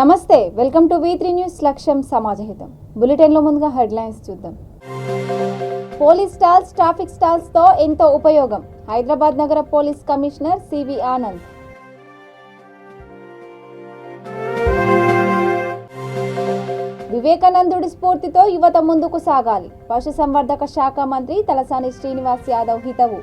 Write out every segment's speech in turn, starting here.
నమస్తే, welcome to V3 news. లక్ష్యం సమాజహితం. Bulletin లో ముందుగా హెడ్లైన్స్ చూద్దాం. పోలీస్ స్టాల్స్, ట్రాఫిక్ స్టాల్స్ తో ఎంతో ఉపయోగం. హైదరాబాద్ నగర పోలీస్ కమిషనర్ సివి ఆనంద్. వివేకానందుడి స్ఫూర్తితో యువత ముందుకు సాగాలి. పశుసంవర్ధక శాఖ మంత్రి తలసాని శ్రీనివాస్ యాదవ్ హితవు.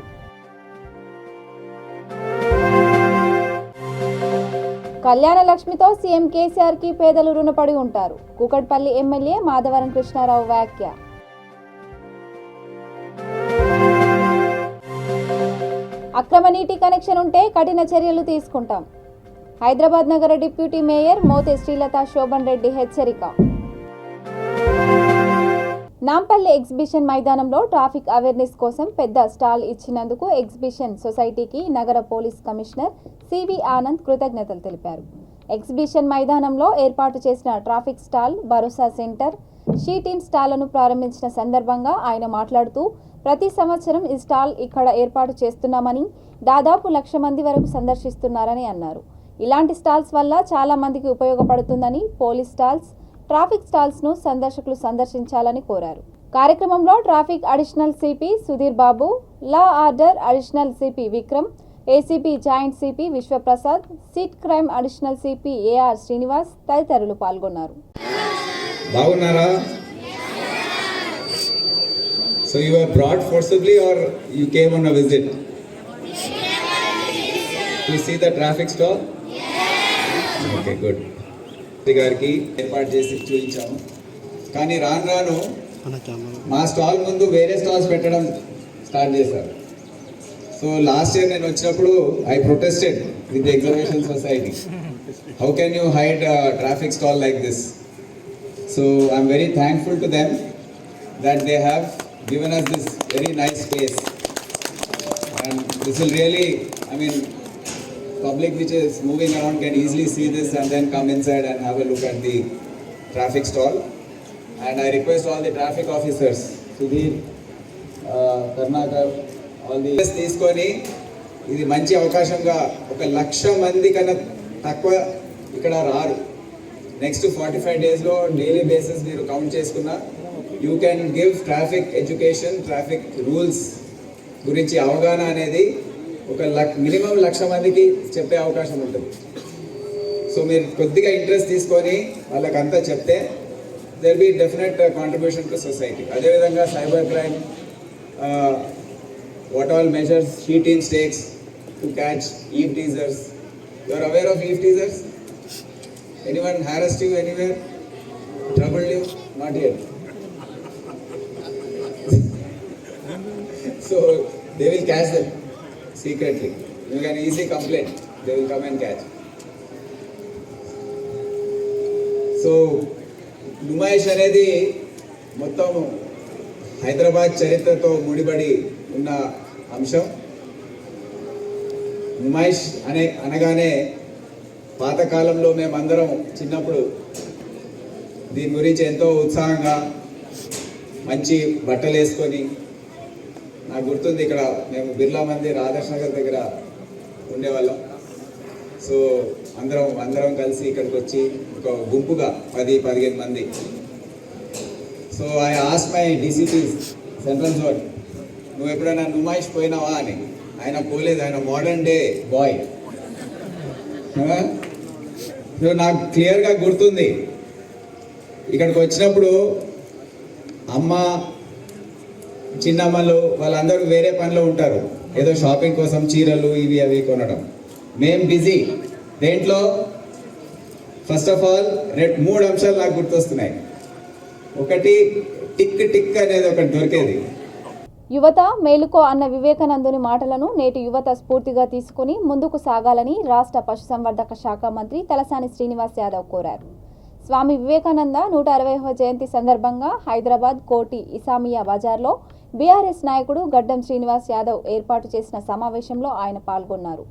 కళ్యాణ లక్ష్మితో సీఎం కేసీఆర్ కి పేదలు రుణపడి ఉంటారు. కూకట్పల్లి ఎమ్మెల్యే మాధవరం కృష్ణారావు వ్యాఖ్య. అక్రమ నీటి కనెక్షన్ ఉంటే కఠిన చర్యలు తీసుకుంటాం. హైదరాబాద్ నగర డిప్యూటీ మేయర్ మోతే శ్రీలత శోభన్ రెడ్డి హెచ్చరిక. నాంపల్లి ఎగ్జిబిషన్ మైదానంలో ట్రాఫిక్ అవేర్నెస్ కోసం పెద్ద స్టాల్ ఇచ్చినందుకు ఎగ్జిబిషన్ సొసైటీకి నగర పోలీస్ కమిషనర్ సివి ఆనంద్ కృతజ్ఞతలు తెలిపారు. ఎగ్జిబిషన్ మైదానంలో ఏర్పాటు చేసిన ట్రాఫిక్ స్టాల్, భరోసా సెంటర్, షీటిన్ స్టాళ్లను ప్రారంభించిన సందర్భంగా ఆయన మాట్లాడుతూ, ప్రతి సంవత్సరం ఈ స్టాల్ ఇక్కడ ఏర్పాటు చేస్తున్నామని, దాదాపు 1,00,000 మంది వరకు సందర్శిస్తున్నారని అన్నారు. ఇలాంటి స్టాల్స్ వల్ల చాలా మందికి ఉపయోగపడుతుందని, పోలీస్ స్టాల్స్, ట్రాఫిక్ స్టాల్స్ ను సందర్శకులు సందర్శించాలని కోరారు. కార్యక్రమంలో traffic additional CP Sudheer Babu, law order additional CP Vikram, ACP joint CP Vishwaprasad, సీట్ crime additional CP AR Srinivas తదితరులు పాల్గొన్నారు. బాగున్నారా? So you were brought forcibly or you came on a visit? To see the traffic stall? Okay, good. గారికి ఏర్పాటు చేసి చూపించాము. కానీ రాను మా స్టాల్ ముందు వేరే స్టాల్స్ పెట్టడం స్టార్ట్ చేశారు. సో లాస్ట్ ఇయర్ నేను వచ్చినప్పుడు I protested with the exhibition society. How can you hide traffic stall like this? So I'm very thankful to them that they have given us this very nice space, and this will really, I mean, public which is moving around can easily see this and then come inside and have a look at the traffic stall. And I request all the traffic officers, Sudhir, Karnakar, all the తీసుకొని ఇది మంచి అవకాశంగా 1,00,000 మంది కన్నా తక్కువ ఇక్కడ రారు. Next 45 డేస్లో డైలీ బేసిస్ మీరు కౌంట్ చేసుకున్నా you can give traffic education, traffic rules గురించి అవగాహన అనేది మినిమం 1,00,000 మందికి చెప్పే అవకాశం ఉంటుంది. సో మీరు కొద్దిగా ఇంట్రెస్ట్ తీసుకొని వాళ్ళకంతా చెప్తే there be definite contribution to society. అదేవిధంగా cyber crime, what all measures, షీటిన్ స్టేక్స్ to catch eve teasers. You are aware of eve teasers? Anyone harassed you anywhere? Troubled you? Not yet. So they will catch them secretly. You can easily complain. They will come and catch. So Numaish అనేది మొత్తం హైదరాబాద్ చరిత్రతో ముడిపడి ఉన్న అంశం. నుమాయిష్ అనగానే పాతకాలంలో మేమందరం చిన్నప్పుడు దీని గురించి ఎంతో ఉత్సాహంగా మంచి బట్టలు వేసుకొని, నాకు గుర్తుంది ఇక్కడ మేము బిర్లా మందిర్ ఆదర్శ్ నగర్ దగ్గర ఉండేవాళ్ళం. సో అందరం కలిసి ఇక్కడికి వచ్చి ఒక గుంపుగా 10-15 మంది. So I ask my DCP central zone, నువ్వు ఎప్పుడైనా నుమాయిష్ పోయినావా అని. ఆయన పోలేదు, ఆయన మోడర్న్ డే బాయ్. నాకు క్లియర్గా గుర్తుంది, ఇక్కడికి వచ్చినప్పుడు అమ్మ, చిన్నమ్మలు వాళ్ళందరూ వేరే పనిలో ఉంటారు, ఏదో షాపింగ్ కోసం చీరలు ఇవి అవి కొనడం. మేం బిజీ దేంట్లో. ఫస్ట్ ఆఫ్ ఆల్ 3 అంశాలు నాకు గుర్తొస్తున్నాయి. ఒకటి, టిక్ అనేది ఒకటి దొరికేది. యువత మేలుకో అన్న వివేకానందుని మాటలను నేటి యువత స్ఫూర్తిగా తీసుకుని ముందుకు సాగాలని రాష్ట్ర పశుసంవర్ధక శాఖ మంత్రి తలసాని శ్రీనివాస్ యాదవ్ కోరారు. స్వామి వివేకానంద 160వ జయంతి సందర్భంగా హైదరాబాద్ కోటి ఇసామియా బజార్లో బీఆర్ఎస్ నాయకుడు గడ్డం శ్రీనివాస్ యాదవ్ ఏర్పాటు చేసిన సమావేశంలో ఆయన పాల్గొన్నారు.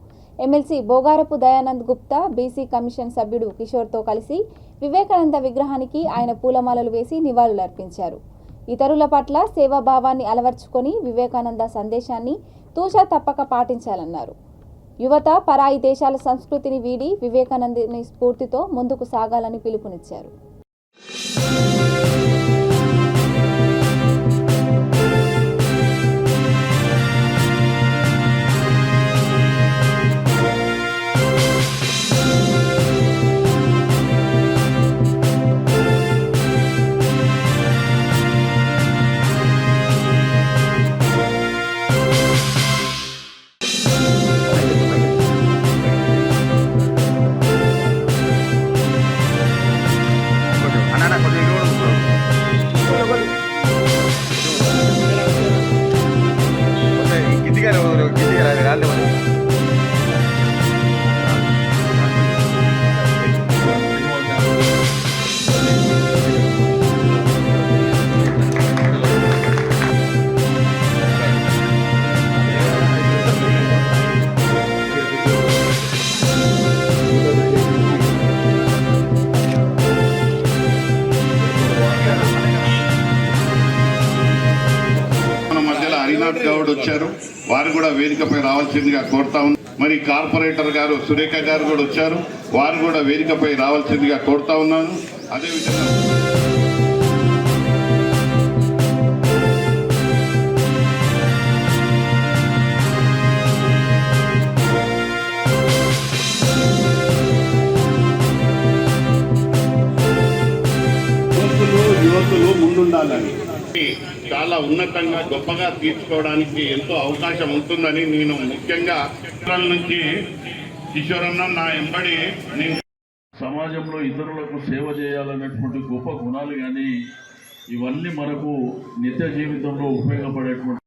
MLC Bogarapu Dayanand Gupta, BC commission సభ్యుడు కిషోర్తో కలిసి వివేకానంద విగ్రహానికి ఆయన పూలమాలలు వేసి నివాళులర్పించారు. ఇతరుల పట్ల సేవాభావాన్ని అలవర్చుకొని వివేకానంద సందేశాన్ని తూచా తప్పక పాటించాలన్నారు. యువత పరాయి దేశాల సంస్కృతిని వీడి వివేకానందుని స్ఫూర్తితో ముందుకు సాగాలని పిలుపునిచ్చారు. గౌడ్ వచ్చారు, వారు కూడా వేదికపై రావాల్సిందిగా కోరుతా ఉన్నాం. మరి కార్పొరేటర్ గారు సురేఖ గారు కూడా వచ్చారు, వారు కూడా వేదికపై రావాల్సిందిగా కోరుతా ఉన్నాను. అదేవిధంగా యువకులు ముందుండాలని, చాలా ఉన్నతంగా గొప్పగా తీర్చుకోవడానికి ఎంతో అవకాశం ఉంటుందని నేను ముఖ్యంగా నుంచి కిషోరన్న నా ఎంబడి సమాజంలో ఇతరులకు సేవ చేయాలనేటువంటి గొప్ప గుణాలు కానీ ఇవన్నీ మనకు నిత్య జీవితంలో ఉపయోగపడేటువంటి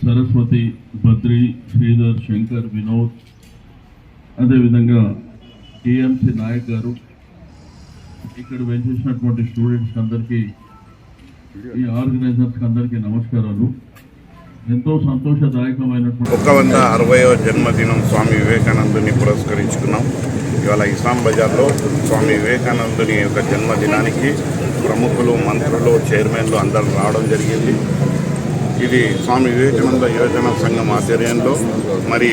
సరస్వతి, బద్రి, శ్రీధర్, శంకర్, వినోద్, అదేవిధంగా టీఎంసీ నాయక్ గారు, ఇక్కడ వెంచేసినటువంటి స్టూడెంట్స్ అందరికీ, ఈ ఆర్గనైజర్స్ అందరికీ నమస్కారాలు. ఎంతో సంతోషదాయకమైనటువంటి 160వ జన్మదినం స్వామి వివేకానందుని పురస్కరించుకున్నాం. ఇవాళ ఇస్లాం బజార్లో స్వామి వివేకానందుని యొక్క జన్మదినానికి ప్రముఖులు, మంత్రులు, చైర్మన్లు అందరూ రావడం జరిగింది. ఇది స్వామి వివేకానంద యువజన సంఘం ఆధ్వర్యంలో, మరి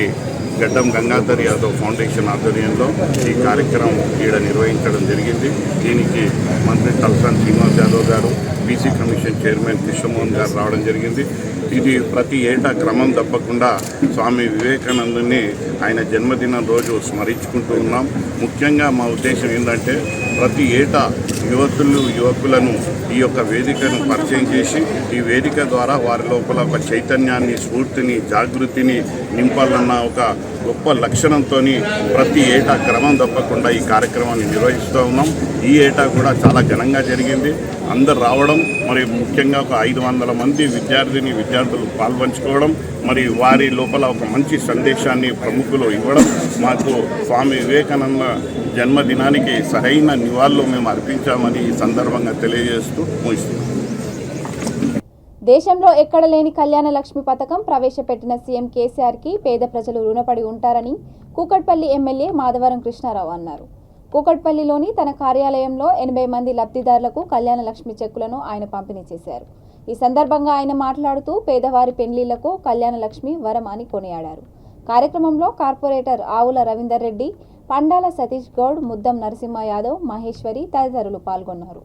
గడ్డం గంగాధర్ యాదవ్ ఫౌండేషన్ ఆధ్వర్యంలో ఈ కార్యక్రమం ఈడ నిర్వహించడం జరిగింది. దీనికి మంత్రి తలసాని శ్రీనివాస్ యాదవ్ గారు, బీసీ కమిషన్ చైర్మన్ కృష్ణమోహన్ గారు రావడం జరిగింది. ఇది ప్రతి ఏటా క్రమం తప్పకుండా స్వామి వివేకానందుని ఆయన జన్మదినం రోజు స్మరించుకుంటూ ఉన్నాం. ముఖ్యంగా మా ఉద్దేశం ఏంటంటే ప్రతి ఏటా యువకులను ఈ యొక్క వేదికను పరిచయం చేసి, ఈ వేదిక ద్వారా వారి లోపల ఒక చైతన్యాన్ని, స్ఫూర్తిని, జాగృతిని నింపాలన్న ఒక గొప్ప లక్షణంతో ప్రతి ఏటా క్రమం తప్పకుండా ఈ కార్యక్రమాన్ని నిర్వహిస్తూ ఉన్నాం. ఈ ఏటా కూడా చాలా ఘనంగా జరిగింది. అందరు రావడం, మరి ముఖ్యంగా ఒక 500 మంది విద్యార్థులు పాల్పంచుకోవడం, మరి వారి లోపల ఒక మంచి సందేశాన్ని ప్రముఖులు ఇవ్వడం, మాకు స్వామి వివేకానంద జన్మదినానికి సరైన నివాళులు మేము అర్పించామని ఈ సందర్భంగా తెలియజేస్తూ ముగిస్తున్నాం. దేశంలో ఎక్కడ లేని కళ్యాణ లక్ష్మి పథకం ప్రవేశపెట్టిన సీఎం కేసీఆర్కి పేద ప్రజలు రుణపడి ఉంటారని కూకట్పల్లి ఎమ్మెల్యే మాధవరం కృష్ణారావు అన్నారు. కూకట్పల్లిలోని తన కార్యాలయంలో 80 మంది లబ్ధిదారులకు కళ్యాణ లక్ష్మి చెక్కులను ఆయన పంపిణీ చేశారు. ఈ సందర్భంగా ఆయన మాట్లాడుతూ పేదవారి పెళ్లిళ్లకు కళ్యాణ లక్ష్మి వరం అని కొనియాడారు. కార్యక్రమంలో కార్పొరేటర్ ఆవుల రవీందర్ రెడ్డి, పండాల సతీష్ గౌడ్, ముద్దం నరసింహ యాదవ్, మహేశ్వరి తదితరులు పాల్గొన్నారు.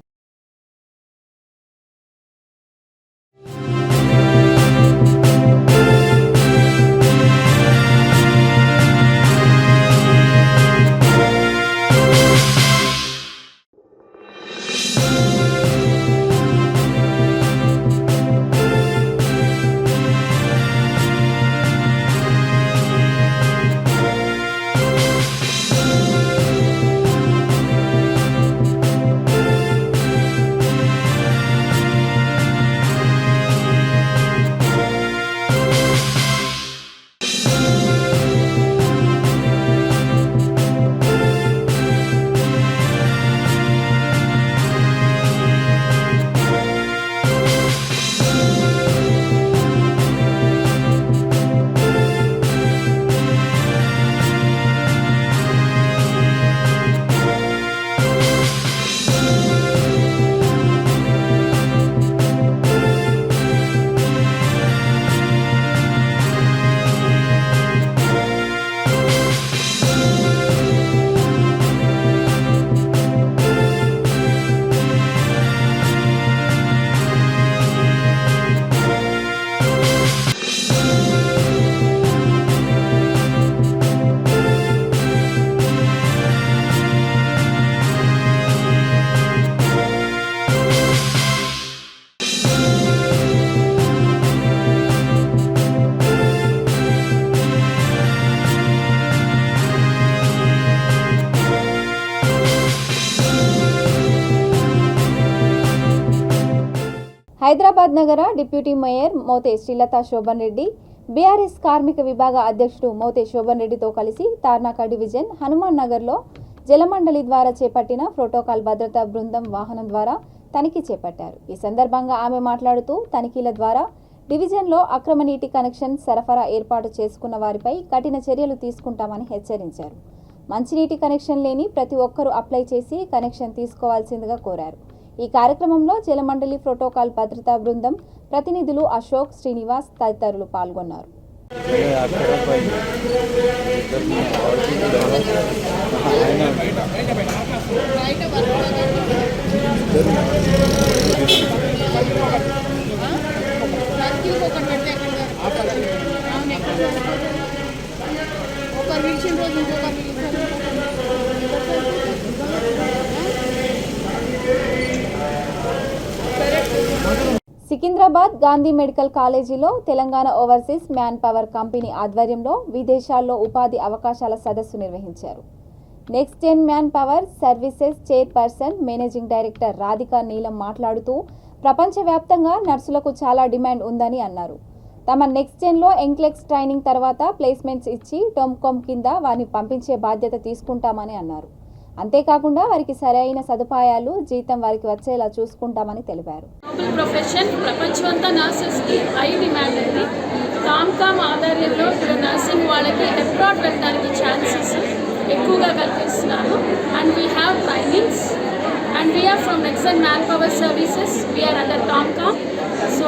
హైదరాబాద్ నగర డిప్యూటీ మేయర్ మోతే శ్రీలతా శోభన్ రెడ్డి, బీఆర్ఎస్ కార్మిక విభాగ అధ్యక్షుడు మోతే శోభన్ రెడ్డితో కలిసి తార్నాక డివిజన్ హనుమాన్ నగర్లో జలమండలి ద్వారా చేపట్టిన ప్రోటోకాల్ భద్రతా బృందం వాహనం ద్వారా తనిఖీ చేపట్టారు. ఈ సందర్భంగా ఆమె మాట్లాడుతూ తనిఖీల ద్వారా డివిజన్లో అక్రమ నీటి కనెక్షన్ సరఫరా ఏర్పాటు చేసుకున్న వారిపై కఠిన చర్యలు తీసుకుంటామని హెచ్చరించారు. మంచినీటి కనెక్షన్ లేని ప్రతి ఒక్కరూ అప్లై చేసి కనెక్షన్ తీసుకోవాల్సిందిగా కోరారు. ఈ కార్యక్రమంలో జలమండలి ప్రోటోకాల్ భద్రతా బృందం ప్రతినిధులు అశోక్, శ్రీనివాస్ తదితరులు పాల్గొన్నారు. సికింద్రాబాద్ గాంధీ మెడికల్ కాలేజీలో Telangana overseas manpower company ఆధ్వర్యంలో విదేశాల్లో ఉపాధి అవకాశాల సదస్సు నిర్వహించారు. Next gen manpower services chairperson managing director Radhika Neelam మాట్లాడుతూ ప్రపంచవ్యాప్తంగా నర్సులకు చాలా డిమాండ్ ఉందని అన్నారు. తమ నెక్స్ట్ జెన్లో ఎంక్లెక్స్ ట్రైనింగ్ తర్వాత ప్లేస్మెంట్స్ ఇచ్చి టొమ్కామ్ కింద వారిని పంపించే బాధ్యత తీసుకుంటామని అన్నారు. అంతేకాకుండా వారికి సరైన సదుపాయాలు, జీతం వారికి వచ్చేలా చూసుకుంటామని తెలిపారు. ప్రొఫెషన్ ప్రపంచమంతా నర్సెస్కి హై డిమాండ్ ఉంది. టామ్కామ్ ఆధ్వర్యంలో ఇప్పుడు నర్సింగ్ వాళ్ళకి అబ్రాడ్ వెళ్ళడానికి ఛాన్సెస్ ఎక్కువగా కల్పిస్తున్నారు. And we have trainings and we are from next gen manpower services, we are under TOMCOM. So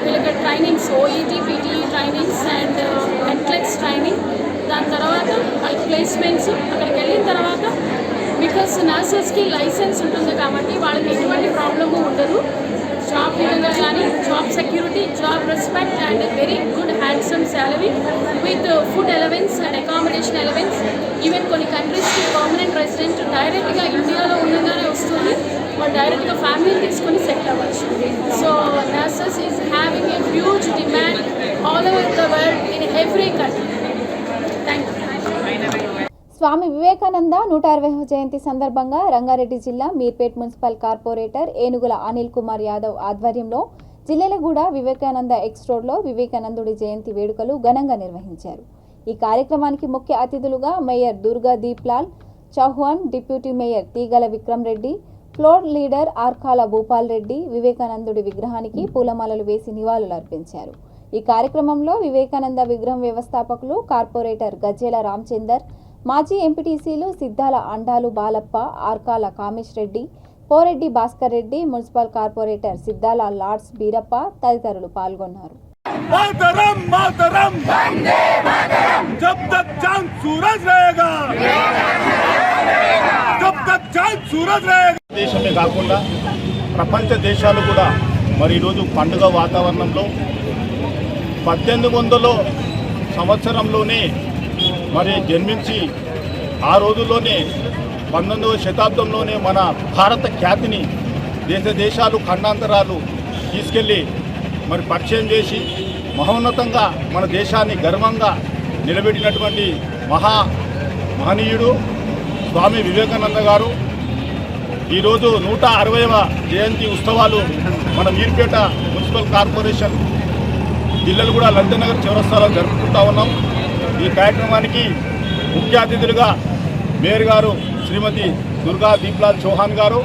వీళ్ళకి trainings OET, PTE trainings and NCLEX training. దాని తర్వాత వాళ్ళకి ప్లేస్మెంట్స్. అక్కడికి వెళ్ళిన తర్వాత బికాస్ నర్సెస్కి లైసెన్స్ ఉంటుంది కాబట్టి వాళ్ళకి ఎటువంటి ప్రాబ్లము ఉండదు. జాబ్ విధంగా కానీ job security, job respect and very good handsome salary with food allowance and accommodation allowance. Even కొన్ని కంట్రీస్కి పర్మనెంట్ రెసిడెంట్ డైరెక్ట్గా ఇండియాలో ఉండగానే వస్తుంది, వాళ్ళు డైరెక్ట్గా ఫ్యామిలీని తీసుకొని సెటిల్ అవ్వచ్చు. So nurses is having a huge demand all over the world in every country. Swami Vivekananda 160వ జయంతి సందర్భంగా రంగారెడ్డి జిల్లా మీర్పేట్ మున్సిపల్ కార్పొరేటర్ ఏనుగుల అనిల్ కుమార్ యాదవ్ ఆధ్వర్యంలో జిల్లెలగూడ వివేకానంద ఎక్స్ రోడ్లో వివేకానందుడి జయంతి వేడుకలు ఘనంగా నిర్వహించారు. ఈ కార్యక్రమానికి ముఖ్య అతిథులుగా mayor Durga Deeplal Chauhan, deputy mayor Teegala Vikram Reddy, floor leader Arkala Bhupal Reddy వివేకానందుడి విగ్రహానికి పూలమాలలు వేసి నివాళులు అర్పించారు. ఈ కార్యక్రమంలో వివేకానంద విగ్రహం వ్యవస్థాపకులు కార్పొరేటర్ గజ్జేల రామచందర్, మాజీ ఎంపీటీసీలు సిద్ధాల అండాలు బాలప్ప, ఆర్కాల కామేష్ రెడ్డి, పోరెడ్డి భాస్కర్ రెడ్డి, మున్సిపల్ కార్పొరేటర్ సిద్ధాల లార్డ్స్ బీరప్ప తదితరులు పాల్గొన్నారు. దేశమే కాకుండా ప్రపంచ దేశాలు కూడా మరి ఈరోజు పండుగ వాతావరణంలో 1800 సంవత్సరంలోనే మరి జన్మించి ఆ రోజుల్లోనే 19వ శతాబ్దంలోనే మన భారత ఖ్యాతిని దేశాలు ఖండాంతరాలు తీసుకెళ్ళి మరి పరిచయం చేసి మహోన్నతంగా మన దేశాన్ని గర్వంగా నిలబెట్టినటువంటి మహనీయుడు స్వామి వివేకానంద గారు ఈరోజు 160వ జయంతి ఉత్సవాలు మన మీర్పేట మున్సిపల్ కార్పొరేషన్ జిల్లెలగూడ లంజనగర్ చౌరస్తాలో జరుపుకుంటా ఉన్నాం. ఈ కార్యక్రమానికి ముఖ్య అతిథులుగా మేయర్ గారు శ్రీమతి దుర్గా దీప్లాల్ చౌహాన్ గారు,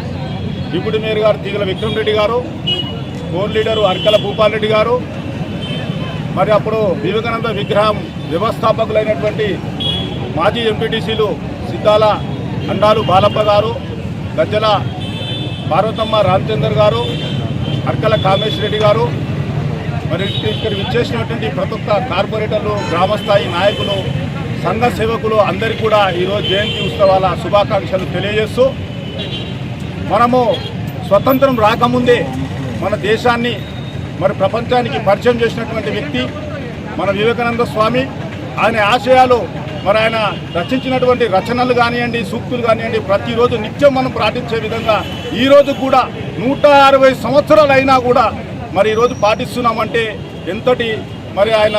డిప్యూటీ మేయర్ గారు తీగల విక్రమ్ రెడ్డి గారు, కోర్ లీడరు అర్కల భూపాల్ రెడ్డి గారు, మరి అప్పుడు వివేకానంద విగ్రహం వ్యవస్థాపకులైనటువంటి మాజీ ఎంపీటీసీలు సిద్ధాల అండాలు బాలప్ప గారు, గజ్జల పార్వతమ్మ రామచందర్ గారు, అర్కల కామేష్ రెడ్డి గారు, మరి ఇక్కడ విచ్చేసినటువంటి ప్రతి ఒక్క కార్పొరేటర్లు, గ్రామస్థాయి నాయకులు, సంఘ సేవకులు అందరికీ కూడా ఈరోజు జయంతి ఉత్సవాల శుభాకాంక్షలు తెలియజేస్తూ, మనము స్వతంత్రం రాకముందే మన దేశాన్ని మరి ప్రపంచానికి పరిచయం చేసినటువంటి వ్యక్తి మన వివేకానంద స్వామి. ఆయన ఆశయాలు మరి ఆయన రచించినటువంటి రచనలు కానివ్వండి, సూక్తులు కానివ్వండి, ప్రతిరోజు నిత్యం మనం పాటించే విధంగా ఈరోజు కూడా 160 సంవత్సరాలు అయినా కూడా మరి ఈరోజు పాటిస్తున్నామంటే ఎంతటి మరి ఆయన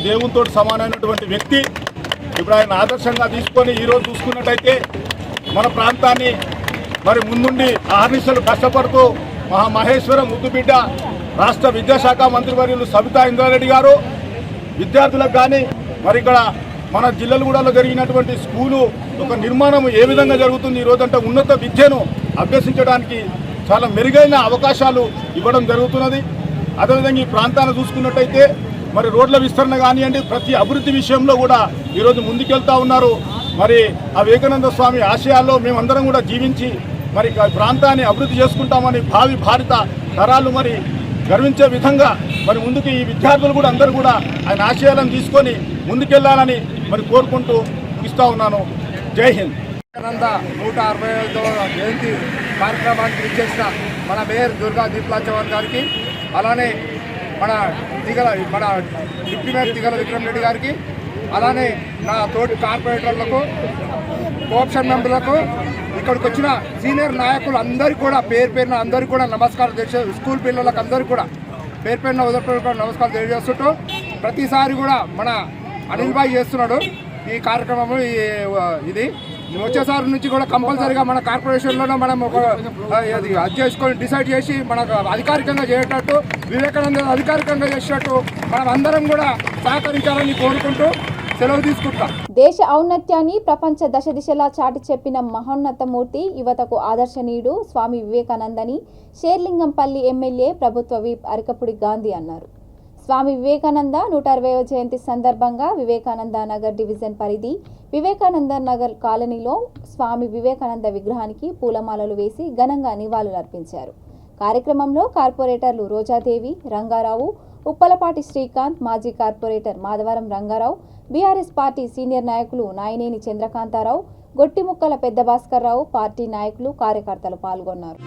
దేవునితో సమానమైనటువంటి వ్యక్తి. ఇప్పుడు ఆయన ఆదర్శంగా తీసుకొని ఈరోజు చూసుకున్నట్టయితే మన ప్రాంతాన్ని మరి ముందుండి ఆర్నిసలు కష్టపడుతూ మహేశ్వర ముద్దుబిడ్డ రాష్ట్ర విద్యాశాఖ మంత్రివర్యులు సబితా ఇంద్రారెడ్డి గారు విద్యార్థులకు కానీ మరి ఇక్కడ మన జిల్లలగూడలో జరిగినటువంటి స్కూలు ఒక నిర్మాణం ఏ విధంగా జరుగుతుంది ఈ రోజంటే ఉన్నత విద్యను అభ్యసించడానికి చాలా మెరుగైన అవకాశాలు ఇవ్వడం జరుగుతున్నది. అదేవిధంగా ఈ ప్రాంతాన్ని చూసుకున్నట్టయితే మరి రోడ్ల విస్తరణ కానివ్వండి, ప్రతి అభివృద్ధి విషయంలో కూడా ఈరోజు ముందుకెళ్తా ఉన్నారు. మరి ఆ వివేకానంద స్వామి ఆశయాల్లో మేమందరం కూడా జీవించి మరి ప్రాంతాన్ని అభివృద్ధి చేసుకుంటామని భారత తరాలు మరి గర్వించే విధంగా మరి ముందుకు ఈ విద్యార్థులు కూడా అందరూ కూడా ఆయన ఆశయాలను తీసుకొని ముందుకెళ్లాలని మరి కోరుకుంటూ ముగిస్తా ఉన్నాను. జై హింద్. వివేకానంద 165వ జయంతి కార్యక్రమానికి విచ్చేసిన మన మేయర్ దుర్గా దీప్లా చౌహాన్ గారికి, అలానే మన డిప్యూటీ మేయర్ తిగల విక్రమ్ రెడ్డి గారికి, అలానే నా తోటి కార్పొరేటర్లకు, కోఆప్షన్ మెంబర్లకు, ఇక్కడికి వచ్చిన సీనియర్ నాయకులు అందరికీ కూడా పేరున అందరికీ కూడా నమస్కారం తెలియజేస్తూ, స్కూల్ పిల్లలకు అందరికీ కూడా పేరున ఉదయపూర్వక నమస్కారం తెలియజేస్తుంటూ, ప్రతిసారి కూడా మన అనిల్ భాయ్ చేస్తున్నాడు ఈ కార్యక్రమం. ఇది వచ్చేసారి నుంచి కూడా కంపల్సరీగా మన కార్పొరేషన్లోనే మనం ఒక అది చేసుకొని డిసైడ్ చేసి మనకు అధికారికంగా చేసేటట్టు, వివేకానంద అధికారికంగా చేసేటట్టు మనం అందరం కూడా సహకరించాలని కోరుకుంటూ సెలవు తీసుకుంటాం. దేశ ఔన్నత్యాన్ని ప్రపంచ దశ దిశలా చాటి చెప్పిన మహోన్నతమూర్తి, యువతకు ఆదర్శనీయుడు స్వామి వివేకానందని షేర్లింగంపల్లి ఎమ్మెల్యే ప్రభుత్వ విప్ అరికపుడి గాంధీ అన్నారు. స్వామి వివేకానంద 160వ జయంతి సందర్భంగా వివేకానంద నగర్ డివిజన్ పరిధి వివేకానంద నగర్ కాలనీలో స్వామి వివేకానంద విగ్రహానికి పూలమాలలు వేసి ఘనంగా నివాళులర్పించారు. కార్యక్రమంలో కార్పొరేటర్లు రోజాదేవి, రంగారావు, ఉప్పలపాటి శ్రీకాంత్, మాజీ corporator Madhavaram Rangarao, BRS party senior నాయకులు నాయనేని చంద్రకాంతారావు, గొట్టిముక్కల పెద్ద భాస్కర్రావు, పార్టీ నాయకులు, కార్యకర్తలు పాల్గొన్నారు.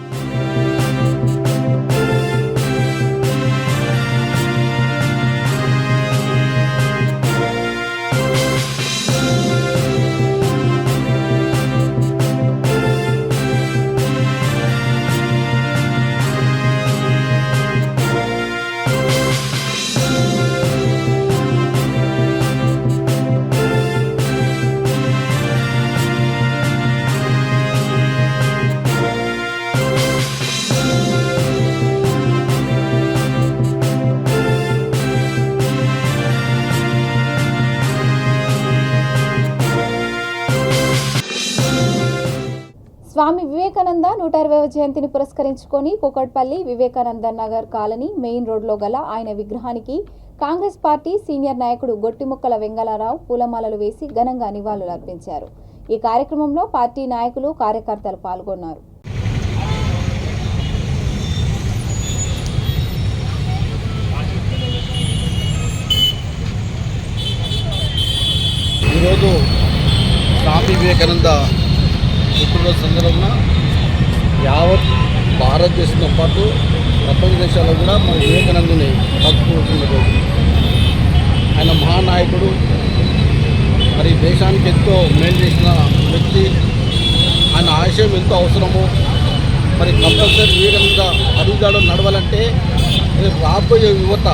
స్వామి వివేకానంద 160వ జయంతిని పురస్కరించుకొని కూకట్పల్లి వివేకానంద నగర్ కాలనీ మెయిన్ రోడ్లో గల ఆయన విగ్రహానికి కాంగ్రెస్ పార్టీ సీనియర్ నాయకుడు గొట్టిముక్కల వెంగళరావు పూలమాలలు వేసి ఘనంగా నివాళులర్పించారు. ఈ కార్యక్రమంలో పార్టీ నాయకులు, కార్యకర్తలు పాల్గొన్నారు. ఈరోజు స్వామి వివేకానంద పుట్టినరోజు సందర్భంగా యావత్ భారతదేశంతో పాటు ప్రపంచ దేశాల్లో కూడా మన వివేకానందుని తలుచుకుంటున్న రోజు. ఆయన మహానాయకుడు, మరి దేశానికి ఎంతో మేలు చేసిన వ్యక్తి. ఆయన ఆశయం ఎంతో అవసరము. మరి కంపల్సరీ వివేకానంద అడుగుదాడు నడవాలంటే రాబోయే యువత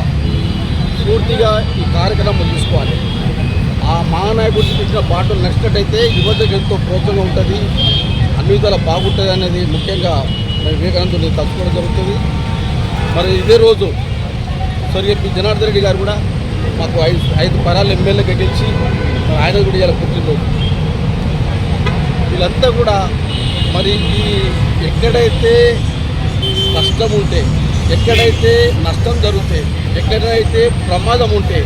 పూర్తిగా ఈ కార్యక్రమం తీసుకోవాలి. ఆ మహానాయకుడు చూపించిన బాటలు నచ్చినట్టయితే యువతకు ఎంతో ప్రోత్సాహంగా ఉంటుంది, అన్ని విధాలా బాగుంటుంది అనేది ముఖ్యంగా వివేకానందుని తలుచుకోవడం జరుగుతుంది. మరి ఇదే రోజు స్వర్గీయ పి జనార్దన్ రెడ్డి గారు కూడా మాకు 5 పరాలు ఎమ్మెల్యేగా గెలిచి ఆయన కూడా ఇలా పుట్టినరోజు. వీళ్ళంతా కూడా మరి ఈ ఎక్కడైతే కష్టం ఉంటే, ఎక్కడైతే నష్టం జరిగితే, ఎక్కడైతే ప్రమాదం ఉంటే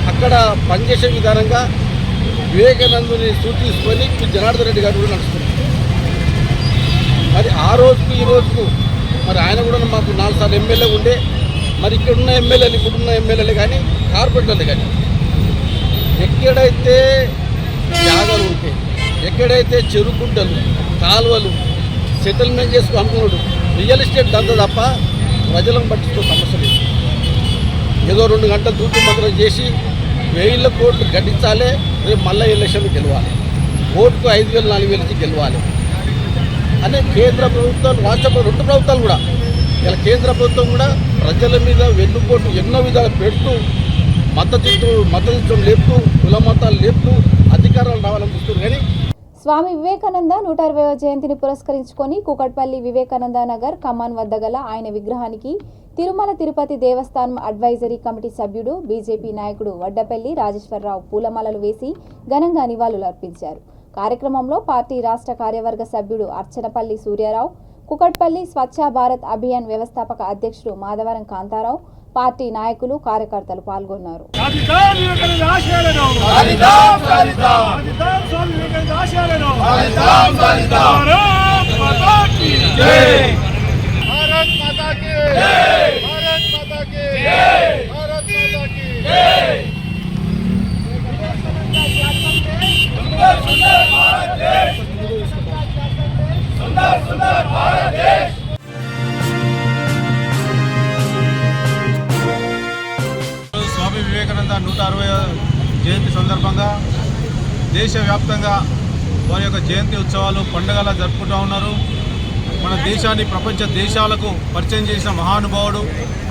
అక్కడ పనిచేసే విధానంగా వివేకానందుని సూచించుకొని జనార్దన్ రెడ్డి గారు కూడా నడుస్తున్నారు. మరి ఆ రోజుకు ఈ రోజుకు మరి ఆయన కూడా మాకు 4 సార్లు ఎమ్మెల్యే ఉండే. మరి ఇక్కడున్న ఎమ్మెల్యేలు, ఇప్పుడున్న ఎమ్మెల్యేలు కానీ కార్పొరేటర్లు కానీ ఎక్కడైతే జాగాలు ఉంటే, ఎక్కడైతే చెరుకుంటలు, కాలువలు సెటిల్మెంట్ చేసుకుని అనుకున్నాడు రియల్ ఎస్టేట్ దంద తప్ప ప్రజలను పట్టించుకో సమస్య లేదు. ఏదో 2 గంటలు తూతు మంత్రం చేసి 1000 కోట్లు గడించాలి, రేపు మళ్ళీ ఎలక్షన్లు గెలవాలి, ఓటుకు 5000 4000 ఇచ్చి గెలవాలి అనే కేంద్ర ప్రభుత్వాలు, రాష్ట్ర 2 ప్రభుత్వాలు కూడా ఇలా కేంద్ర ప్రభుత్వం కూడా ప్రజల మీద వెన్నుపోటు ఎన్నో విధాలు పెడుతూ మద్దతు లేపుతూ కుల మతాలు లేపుతూ అధికారాలు రావాలని చూస్తున్నారు. కానీ స్వామి వివేకానంద 160వ జయంతిని పురస్కరించుకొని కూకట్పల్లి వివేకానంద నగర్ కమాన్ వద్ద గల ఆయన విగ్రహానికి తిరుమల తిరుపతి దేవస్థానం అడ్వైజరీ కమిటీ సభ్యుడు బీజేపీ నాయకుడు వడ్డపల్లి రాజేశ్వరరావు పూలమాలలు వేసి ఘనంగా నివాళులర్పించారు. కార్యక్రమంలో పార్టీ రాష్ట్ర కార్యవర్గ సభ్యుడు అర్చనపల్లి సూర్యారావు, కూకట్పల్లి స్వచ్ఛ భారత్ అభియాన్ వ్యవస్థాపక అధ్యక్షుడు మాధవరం కాంతారావు, పార్టీ నాయకులు కార్యకర్తలు పాల్గొన్నారు. స్వామి వివేకానంద 160వ జయంతి సందర్భంగా దేశవ్యాప్తంగా వారి యొక్క జయంతి ఉత్సవాలు పండుగలా జరుపుకుంటూ ఉన్నారు. మన దేశాన్ని ప్రపంచ దేశాలకు పరిచయం చేసిన మహానుభావుడు.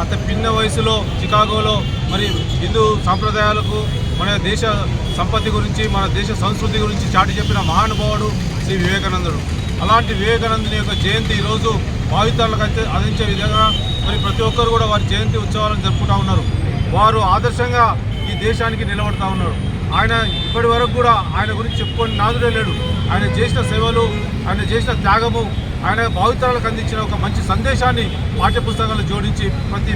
అతి పిన్న వయసులో చికాగోలో మరి హిందూ సాంప్రదాయాలకు, మన దేశ సంపత్తి గురించి, మన దేశ సంస్కృతి గురించి చాటి చెప్పిన మహానుభావుడు శ్రీ వివేకానందుడు. అలాంటి వివేకానందుని యొక్క జయంతి ఈరోజు భావితరాలకు అందించే విధంగా మరి ప్రతి ఒక్కరు కూడా వారి జయంతి ఉత్సవాలను జరుపుకుంటూ ఉన్నారు. వారు ఆదర్శంగా ఈ దేశానికి నిలబడుతూ ఉన్నారు. ఆయన ఇప్పటి వరకు కూడా ఆయన గురించి చెప్పుకొని నాదుడే లేడు. ఆయన చేసిన సేవలు, ఆయన చేసిన త్యాగము, ఆయన భావితరాలకు అందించిన ఒక మంచి సందేశాన్ని పాఠ్యపుస్తకాలు జోడించి ప్రతి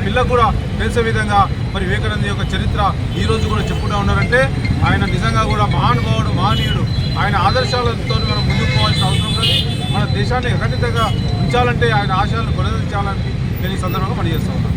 పిల్లకు కూడా తెలిసే విధంగా మరి వివేకానంద యొక్క చరిత్ర ఈరోజు కూడా చెప్పుకుంటూ ఉన్నారంటే ఆయన నిజంగా కూడా మహానుభావుడు, మహనీయుడు. ఆయన ఆదర్శాలతో మనం ముందుకు పోవాల్సిన అవసరం ఉన్నది. మన దేశాన్ని ఖచ్చితంగా ఉంచాలంటే ఆయన ఆశయాలను కొనసాగించాలని నేను ఈ సందర్భంగా పనిచేస్తూ ఉన్నాను.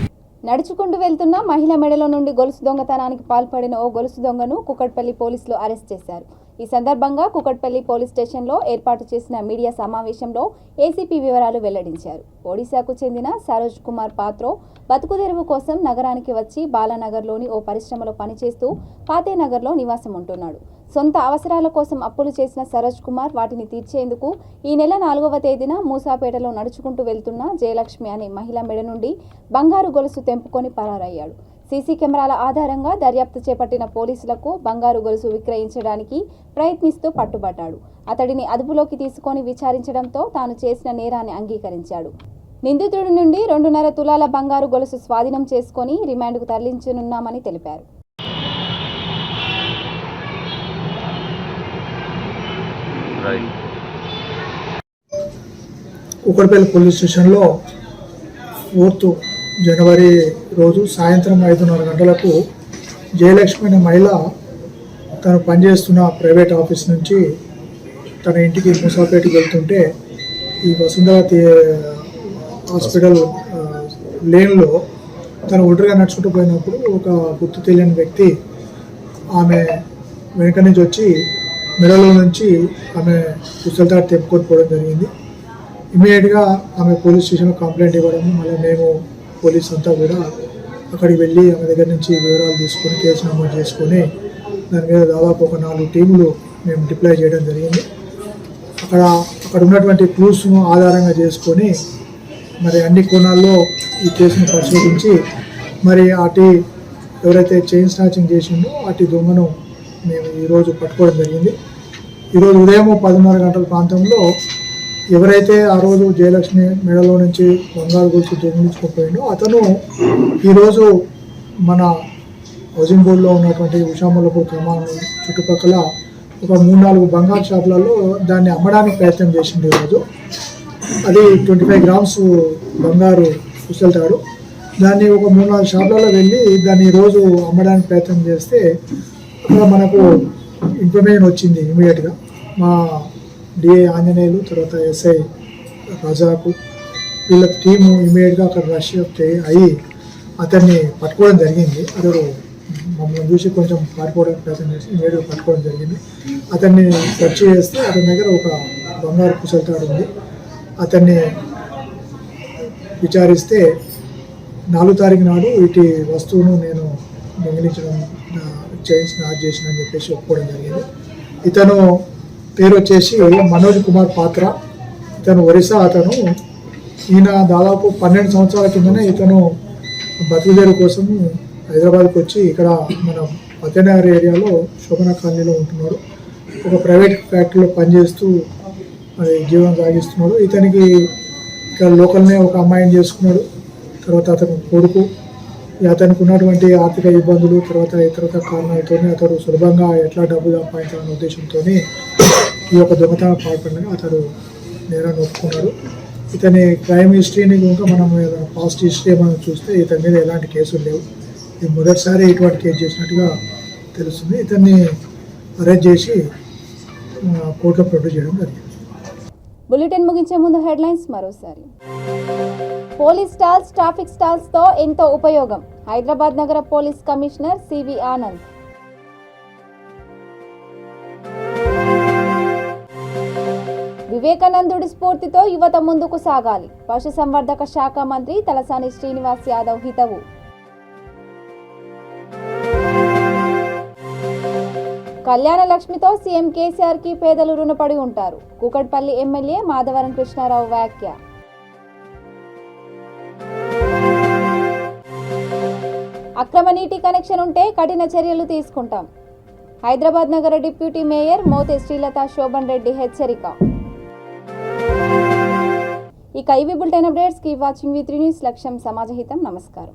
నడుచుకుంటూ వెళ్తున్న మహిళ మెడలో నుండి గొలుసు దొంగతనానికి పాల్పడిన ఓ గొలుసు దొంగను కూకట్పల్లి పోలీసులు అరెస్ట్ చేశారు. ఈ సందర్భంగా కూకట్పల్లి పోలీస్ స్టేషన్లో ఏర్పాటు చేసిన మీడియా సమావేశంలో ఏసీపీ వివరాలు వెల్లడించారు. ఒడిశాకు చెందిన సరోజ్ కుమార్ పాత్రో బతుకుదెరువు కోసం నగరానికి వచ్చి బాలానగర్లోని ఓ పరిశ్రమలో పనిచేస్తూ ఫాతేనగర్లో నివాసం ఉంటున్నాడు. సొంత అవసరాల కోసం అప్పులు చేసిన సరోజ్ కుమార్ వాటిని తీర్చేందుకు ఈ నెల 4వ తేదీన మూసాపేటలో నడుచుకుంటూ వెళ్తున్న జయలక్ష్మి అనే మహిళ మెడ నుండి బంగారు గొలుసు తెంపుకొని పరారయ్యాడు. సీసీ కెమెరాల ఆధారంగా దర్యాప్తు చేపట్టిన పోలీసులకు బంగారు గొలుసు విక్రయించడానికి ప్రయత్నిస్తూ పట్టుబడ్డాడు. అతడిని అదుపులోకి తీసుకొని విచారించడంతో తాను చేసిన నేరాన్ని అంగీకరించాడు. నిందితుడి నుండి 2.5 తులాల బంగారు గొలుసు స్వాధీనం చేసుకొని రిమాండ్కు తరలించనున్నామని తెలిపారు. కూకట్పల్లి పోలీస్ స్టేషన్లో 4th జనవరి రోజు సాయంత్రం 5:30 గంటలకు జయలక్ష్మి అనే మహిళ తను పనిచేస్తున్న ప్రైవేట్ ఆఫీస్ నుంచి తన ఇంటికి మూసాపేటకి వెళ్తుంటే ఈ వసుంధర హాస్పిటల్ లేన్లో తను ఒంటరిగా నడుచుకుంటూ పోయినప్పుడు ఒక గుర్తు తెలియని వ్యక్తి ఆమె వెనుక నుంచి వచ్చి మెడలో నుంచి ఆమె పుస్తకాలు తెప్పుకొని పోవడం జరిగింది. ఇమీడియట్గా ఆమె పోలీస్ స్టేషన్లో కంప్లైంట్ ఇవ్వడం, మళ్ళీ మేము పోలీస్ అంతా కూడా అక్కడికి వెళ్ళి ఆమె దగ్గర నుంచి వివరాలు తీసుకొని కేసు నమోదు చేసుకొని దాని మీద దాదాపు ఒక 4 టీములు మేము డిప్లాయ్ చేయడం జరిగింది. అక్కడ ఉన్నటువంటి క్లూస్ను ఆధారంగా చేసుకొని మరి అన్ని కోణాల్లో ఈ కేసును పరిశోధించి మరి అటు ఎవరైతే చైన్ స్నాచింగ్ చేసిందో అటు దొంగను మేము ఈరోజు పట్టుకోవడం జరిగింది. ఈరోజు ఉదయం 10:30 గంటల ప్రాంతంలో ఎవరైతే ఆ రోజు జయలక్ష్మి మెడలో నుంచి బంగారు గొలుసు దొంగిలించుకుపోయిందో అతను ఈరోజు మన హౌసింగ్ బోర్డులో ఉన్నటువంటి ఉషామల్లపూర్ గ్రామాల చుట్టుపక్కల ఒక 3-4 బంగారు షాపులలో దాన్ని అమ్మడానికి ప్రయత్నం చేసింది. ఈరోజు అది 25 గ్రామ్స్ బంగారు పుస్తకాలు. దాన్ని ఒక 3-4 షాపులలో వెళ్ళి దాన్ని ఈరోజు అమ్మడానికి ప్రయత్నం చేస్తే అక్కడ మనకు ఇన్ఫర్మేషన్ వచ్చింది. ఇమీడియట్గా మా డిఏ ఆంజనేయులు, తర్వాత ఎస్ఐ రజాకు వీళ్ళ టీము ఇమీడియట్గా అక్కడ రష్ అయ్యి అతన్ని పట్టుకోవడం జరిగింది. అతడు మమ్మల్ని చూసి కొంచెం పారిపోవడానికి ప్రయత్నం చేసి ఇమీడియట్గా పట్టుకోవడం జరిగింది. అతన్ని సెర్చ్ చేస్తే అతని దగ్గర ఒక బంగారు పుస్తకాలు ఉంది. అతన్ని విచారిస్తే 4వ తారీఖు నాడు ఇటు వస్తువును నేను దొంగిలించడం చైన్స్ నాట్ చేసిన అని చెప్పేసి ఒప్పుకోవడం జరిగింది. ఇతను పేరు వచ్చేసి మనోజ్ కుమార్ పాత్ర. ఇతను ఒరిస్సా. ఈయన దాదాపు 12 సంవత్సరాల కిందనే ఇతను బతుకుదేరు కోసం హైదరాబాద్కి వచ్చి ఇక్కడ మన ఫతేనగర్ ఏరియాలో శోభన కాలనీలో ఉంటున్నాడు. ఒక ప్రైవేట్ ఫ్యాక్టరీలో పనిచేస్తూ మరి జీవనం సాగిస్తున్నాడు. ఇతనికి ఇక్కడ లోకల్నే ఒక అమ్మాయిని చేసుకున్నాడు. తర్వాత అతను కొడుకు, అతనికి ఉన్నటువంటి ఆర్థిక ఇబ్బందులు తర్వాత ఇతరత కారణాలతో అతడు సులభంగా ఎట్లా డబ్బు సంపాదించాలనే ఉద్దేశంతో ఈ యొక్క దొంగతనం పాల్పడిన అతడు నేరాన్ని ఒప్పుకున్నాడు. ఇతని క్రైమ్ హిస్టరీని కనుక మనం పాస్ట్ హిస్టరీ మనం చూస్తే ఇతని మీద ఎలాంటి కేసులు లేవు. ఇది మొదటిసారి ఇటువంటి కేసు చేసినట్టుగా తెలుస్తుంది. ఇతన్ని అరెస్ట్ చేసి కోర్టులో ప్రొడ్యూస్ చేయడం జరిగింది. బులెటిన్ ముగించే ముందు హెడ్లైన్స్ మరోసారి. పోలీస్ స్టాల్స్, ట్రాఫిక్ స్టాల్స్ తో ఎంతో ఉపయోగం. హైదరాబాద్ నగర పోలీస్ కమిషనర్ సివి ఆనంద్. వివేకానందుడి స్ఫూర్తితో యువత ముందుకు సాగాలి. పశుసంవర్ధక శాఖ మంత్రి తలసాని శ్రీనివాస్ యాదవ్ హితవు. కళ్యాణ లక్ష్మితో సీఎం కేసీఆర్ కి పేదలు రుణపడి ఉంటారు. కూకట్పల్లి ఎమ్మెల్యే మాధవరం కృష్ణారావు వ్యాఖ్య. అక్రమ నీటి కనెక్షన్ ఉంటే కఠిన చర్యలు తీసుకుంటాం. హైదరాబాద్ నగర డిప్యూటీ మేయర్ మోతే శ్రీలత శోభన్ రెడ్డి హెచ్చరిక. ఇక ఇవి బులెటిన్ అప్డేట్స్. కీప్ వాచింగ్ వి3 న్యూస్. లక్ష్యం సమాజహితం. నమస్కారం.